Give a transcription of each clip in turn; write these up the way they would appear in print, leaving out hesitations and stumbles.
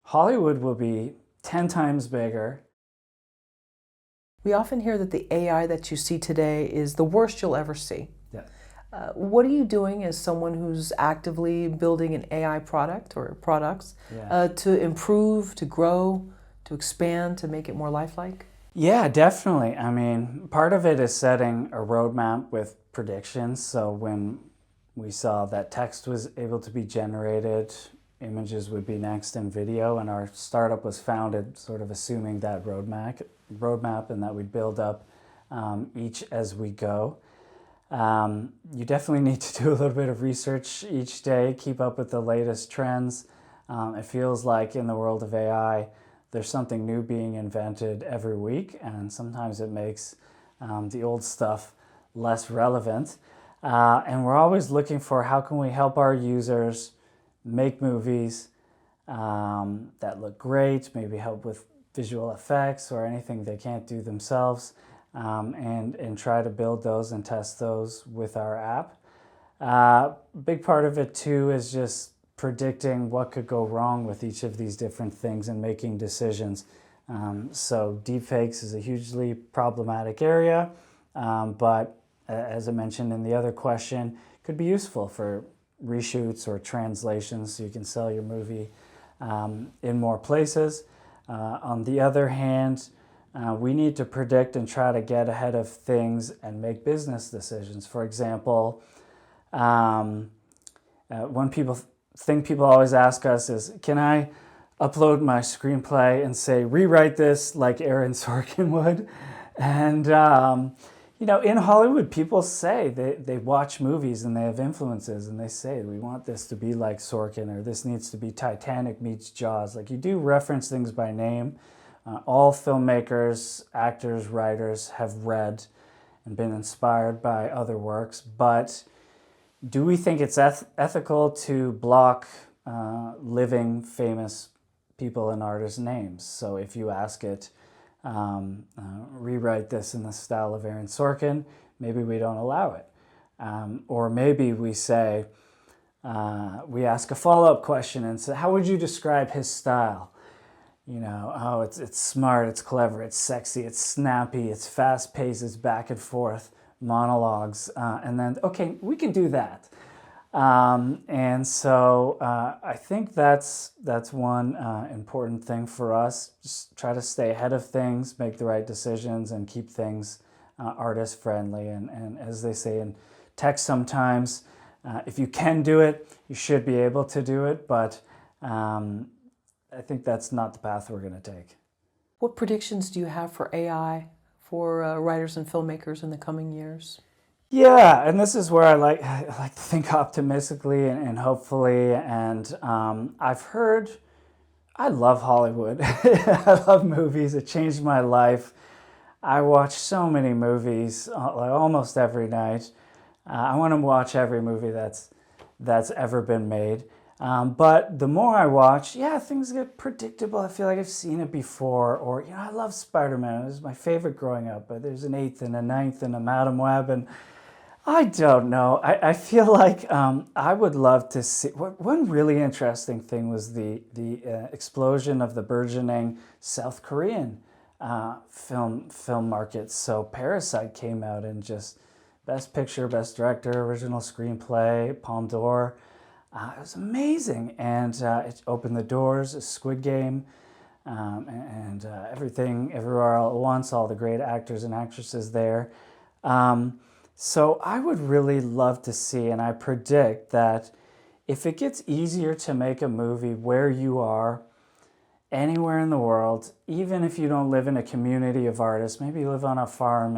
Hollywood will be 10 times bigger. We often hear that the AI that you see today is the worst you'll ever see. Yeah. What are you doing as someone who's actively building an AI product or products to improve, to grow, to expand, to make it more lifelike? Yeah, definitely. I mean, part of it is setting a roadmap with predictions. So when we saw that text was able to be generated, images would be next, and video, and our startup was founded sort of assuming that roadmap and that we'd build up each as we go. You definitely need to do a little bit of research each day, keep up with the latest trends. It feels like in the world of AI, there's something new being invented every week, and sometimes it makes the old stuff less relevant. And we're always looking for how can we help our users make movies that look great, maybe help with visual effects or anything they can't do themselves, and try to build those and test those with our app. Big part of it too is just predicting what could go wrong with each of these different things and making decisions. So deepfakes is a hugely problematic area, but as I mentioned in the other question, could be useful for reshoots or translations so you can sell your movie in more places. On the other hand, we need to predict and try to get ahead of things and make business decisions. For example, one thing people always ask us is, can I upload my screenplay and say, rewrite this like Aaron Sorkin would? And, in Hollywood, people say they watch movies and they have influences and they say, we want this to be like Sorkin, or this needs to be Titanic meets Jaws. Like, you do reference things by name. All filmmakers, actors, writers have read and been inspired by other works, but do we think it's ethical to block living famous people and artists' names? So if you ask it, rewrite this in the style of Aaron Sorkin, maybe we don't allow it. Or maybe we say, we ask a follow-up question and say, how would you describe his style? Oh, it's smart, it's clever, it's sexy, it's snappy, it's fast-paced, it's back and forth monologues, and then, okay, we can do that. And so I think that's one important thing for us. Just try to stay ahead of things, make the right decisions, and keep things artist friendly. And as they say in tech sometimes, if you can do it, you should be able to do it, but I think that's not the path we're going to take. What predictions do you have for AI for writers and filmmakers in the coming years? Yeah, and this is where I like to think optimistically and hopefully. And I've heard, I love Hollywood. I love movies. It changed my life. I watch so many movies, like almost every night. I want to watch every movie that's ever been made. But the more I watch, things get predictable. I feel like I've seen it before. Or, I love Spider-Man. It was my favorite growing up. But there's an 8th and a 9th and a Madam Web. And I don't know. I feel like I would love to see. One really interesting thing was the explosion of the burgeoning South Korean film market. So Parasite came out and just Best Picture, Best Director, Original Screenplay, Palme d'Or. It was amazing, and it opened the doors, a Squid Game, and Everything, Everywhere, All at Once, all the great actors and actresses there. So I would really love to see, and I predict that if it gets easier to make a movie where you are, anywhere in the world, even if you don't live in a community of artists, maybe you live on a farm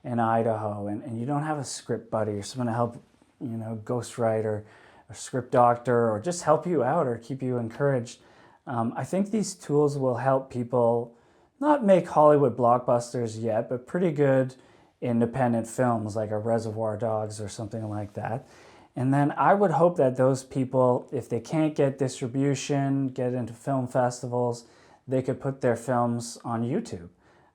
in Idaho, and you don't have a script buddy or someone to help, ghostwriter, or script doctor, or just help you out or keep you encouraged. I think these tools will help people not make Hollywood blockbusters yet, but pretty good independent films like a Reservoir Dogs or something like that. And then I would hope that those people, if they can't get distribution, get into film festivals, they could put their films on YouTube.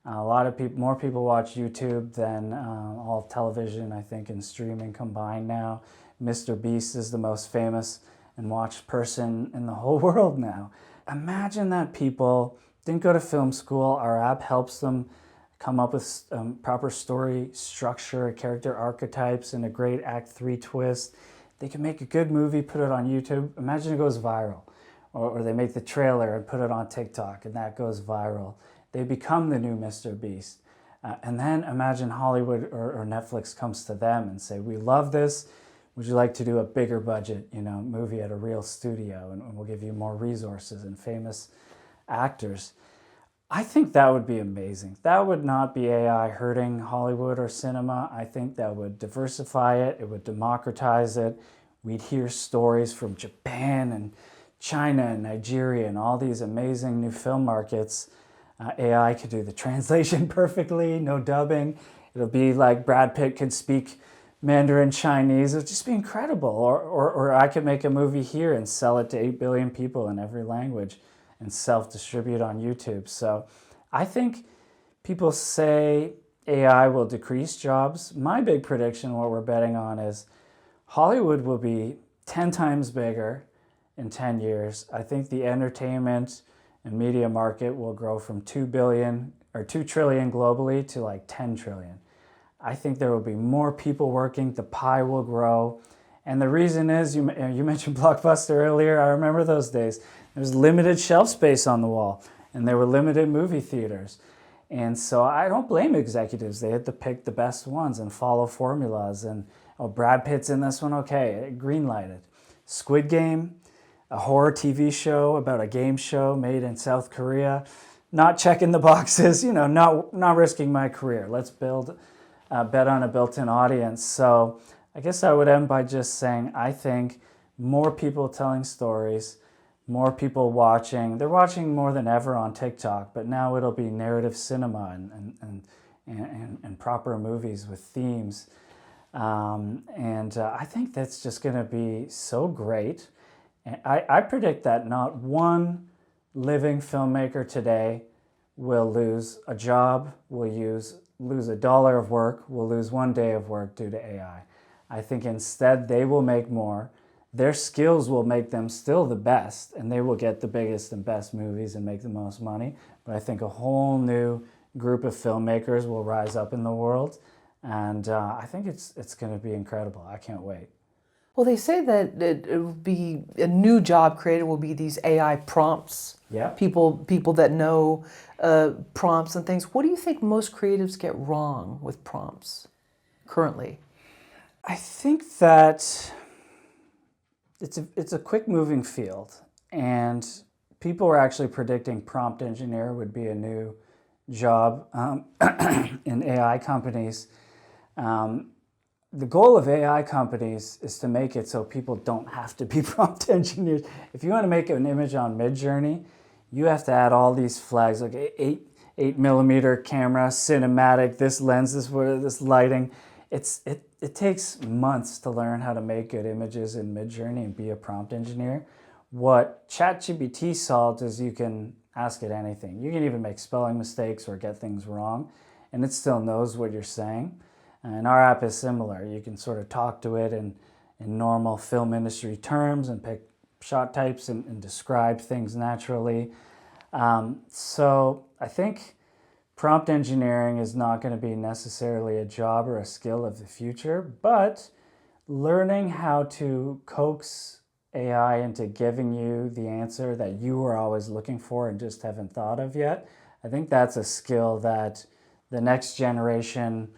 A lot of people, more people watch YouTube than all television, I think, and streaming combined now. Mr. Beast is the most famous and watched person in the whole world now. imagine that people didn't go to film school. Our app helps them come up with proper story structure, character archetypes, and a great Act 3 twist. They can make a good movie, put it on YouTube. Imagine it goes viral. Or they make the trailer and put it on TikTok, and that goes viral. They become the new Mr. Beast. And then imagine Hollywood or Netflix comes to them and say, we love this. Would you like to do a bigger budget, movie at a real studio, and we'll give you more resources and famous actors? I think that would be amazing. That would not be AI hurting Hollywood or cinema. I think that would diversify it. It would democratize it. We'd hear stories from Japan and China and Nigeria and all these amazing new film markets. AI could do the translation perfectly, no dubbing. It'll be like Brad Pitt could speak Mandarin Chinese. It'll just be incredible. Or I could make a movie here and sell it to 8 billion people in every language and self-distribute on YouTube. So I think people say AI will decrease jobs. My big prediction, what we're betting on, is Hollywood will be 10 times bigger in 10 years. I think the entertainment and media market will grow from 2 billion or 2 trillion globally to like 10 trillion. I think there will be more people working, the pie will grow. And the reason is, you mentioned Blockbuster earlier. I remember those days. There was limited shelf space on the wall, and there were limited movie theaters. And so I don't blame executives. They had to pick the best ones and follow formulas. And, oh, Brad Pitt's in this one? Okay, green-lighted. Squid Game, a horror TV show about a game show made in South Korea. Not checking the boxes, not risking my career. Let's bet on a built-in audience. So I guess I would end by just saying I think more people telling stories, more people watching. They're watching more than ever on TikTok, but now it'll be narrative cinema and proper movies with themes. I think that's just going to be so great. And I predict that not one living filmmaker today will lose a job, will lose $1 of work, will lose 1 day of work due to AI. I think instead they will make more. Their skills will make them still the best, and they will get the biggest and best movies and make the most money. But I think a whole new group of filmmakers will rise up in the world, and I think it's going to be incredible. I can't wait. Well, they say that it will be a new job created will be these AI prompts. Yeah. People that know prompts and things. What do you think most creatives get wrong with prompts currently? I think that it's a quick moving field, and people are actually predicting prompt engineer would be a new job in AI companies. The goal of AI companies is to make it so people don't have to be prompt engineers. If you want to make an image on Midjourney, you have to add all these flags, like 8mm camera, cinematic, this lens, this lighting. It takes months to learn how to make good images in Midjourney and be a prompt engineer. What ChatGPT solved is you can ask it anything. You can even make spelling mistakes or get things wrong, and it still knows what you're saying. And our app is similar. You can sort of talk to it in normal film industry terms and pick shot types and describe things naturally. So I think prompt engineering is not going to be necessarily a job or a skill of the future, but learning how to coax AI into giving you the answer that you were always looking for and just haven't thought of yet, I think that's a skill that the next generation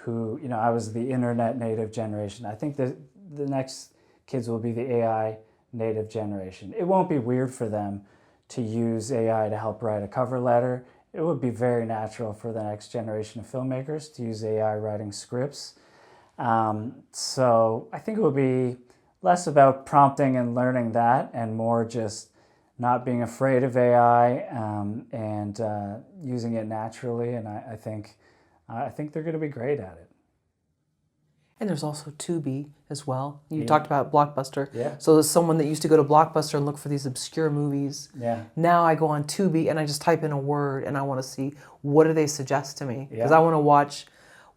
who, I was the internet native generation. I think the next kids will be the AI native generation. It won't be weird for them to use AI to help write a cover letter. It would be very natural for the next generation of filmmakers to use AI writing scripts. So I think it will be less about prompting and learning that and more just not being afraid of AI and using it naturally. And I think they're going to be great at it. And there's also Tubi as well. You talked about Blockbuster. Yeah. So as someone that used to go to Blockbuster and look for these obscure movies, now I go on Tubi and I just type in a word and I want to see what do they suggest to me. Because I want to watch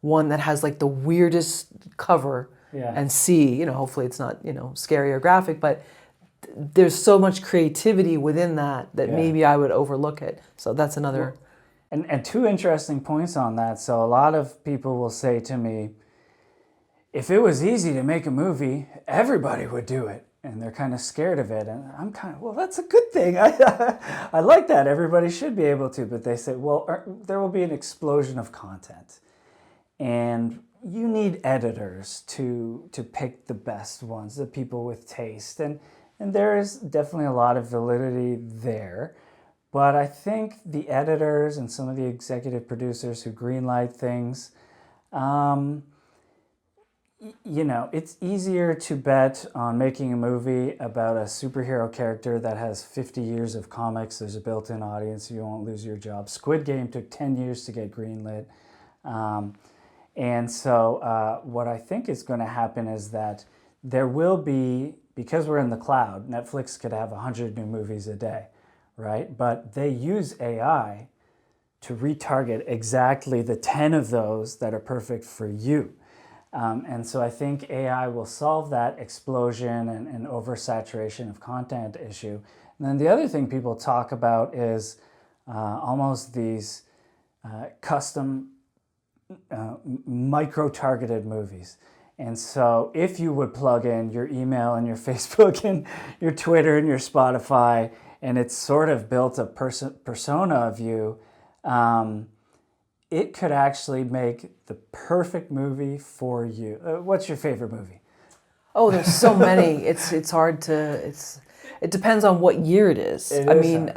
one that has like the weirdest cover and see, hopefully it's not, scary or graphic, but there's so much creativity within that Yeah. maybe I would overlook it. So that's another. And two interesting points on that. So a lot of people will say to me, if it was easy to make a movie, everybody would do it. And they're kind of scared of it. And I'm kind of, well, that's a good thing. I like that. Everybody should be able to. But they say, well, there will be an explosion of content. And you need editors to pick the best ones, the people with taste. And there is definitely a lot of validity there. But I think the editors and some of the executive producers who greenlight things, you know, it's easier to bet on making a movie about a superhero character that has 50 years of comics. There's a built-in audience. You won't lose your job. Squid Game took 10 years to get greenlit. And so what I think is going to happen is that there will be, because we're in the cloud, Netflix could have 100 new movies a day, right? But they use AI to retarget exactly the 10 of those that are perfect for you. And so I think AI will solve that explosion and oversaturation of content issue. And then the other thing people talk about is almost these custom micro-targeted movies. And so if you would plug in your email and your Facebook and your Twitter and your Spotify, and it's sort of built a persona of you, it could actually make the perfect movie for you. What's your favorite movie? Oh, there's so many. It's hard to. It depends on what year it is. I mean,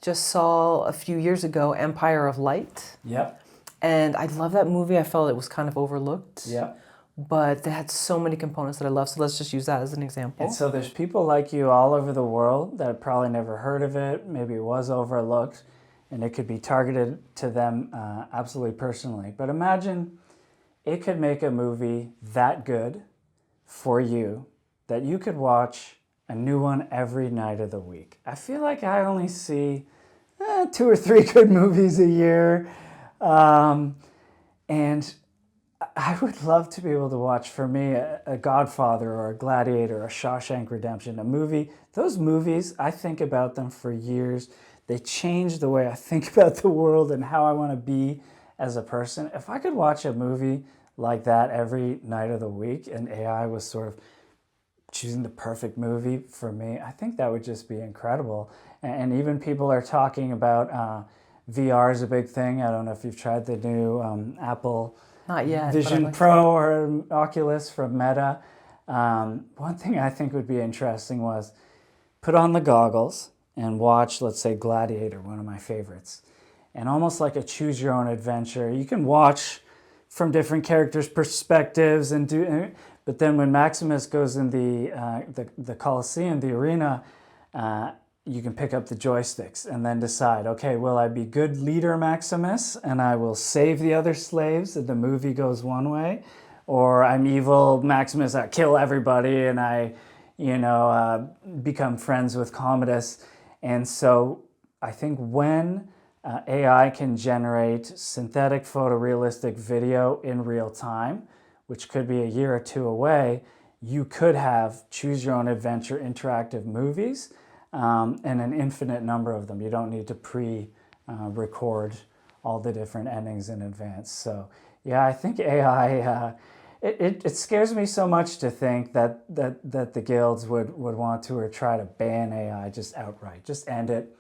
just saw a few years ago Empire of Light. Yep. And I love that movie. I felt it was kind of overlooked. Yep. But they had so many components that I love. So let's just use that as an example. And so there's people like you all over the world that have probably never heard of it. Maybe it was overlooked. And it could be targeted to them absolutely personally. But imagine it could make a movie that good for you that you could watch a new one every night of the week. I feel like I only see 2 or 3 good movies a year. And I would love to be able to watch, for me, a Godfather or a Gladiator or a Shawshank Redemption, a movie. Those movies, I think about them for years. They change the way I think about the world and how I want to be as a person. If I could watch a movie like that every night of the week and AI was sort of choosing the perfect movie for me, I think that would just be incredible. And even people are talking about VR is a big thing. I don't know if you've tried the new Apple Not yet, Vision Pro or Oculus from Meta. One thing I think would be interesting was put on the goggles and watch, let's say, Gladiator, one of my favorites. And almost like a choose your own adventure, you can watch from different characters' perspectives and do. But then when Maximus goes in the Colosseum, the arena, you can pick up the joysticks and then decide, okay, will I be good leader Maximus and I will save the other slaves and the movie goes one way, or I'm evil Maximus, I kill everybody and I, become friends with Commodus. And so I think when AI can generate synthetic photorealistic video in real time, which could be a year or two away, you could have choose your own adventure interactive movies and an infinite number of them. You don't need to record all the different endings in advance. So yeah, I think AI, it scares me so much to think that the guilds would want to or try to ban AI just outright, just end it.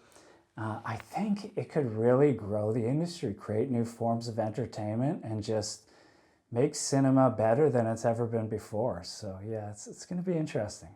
I think it could really grow the industry, create new forms of entertainment, and just make cinema better than it's ever been before. So yeah, it's going to be interesting.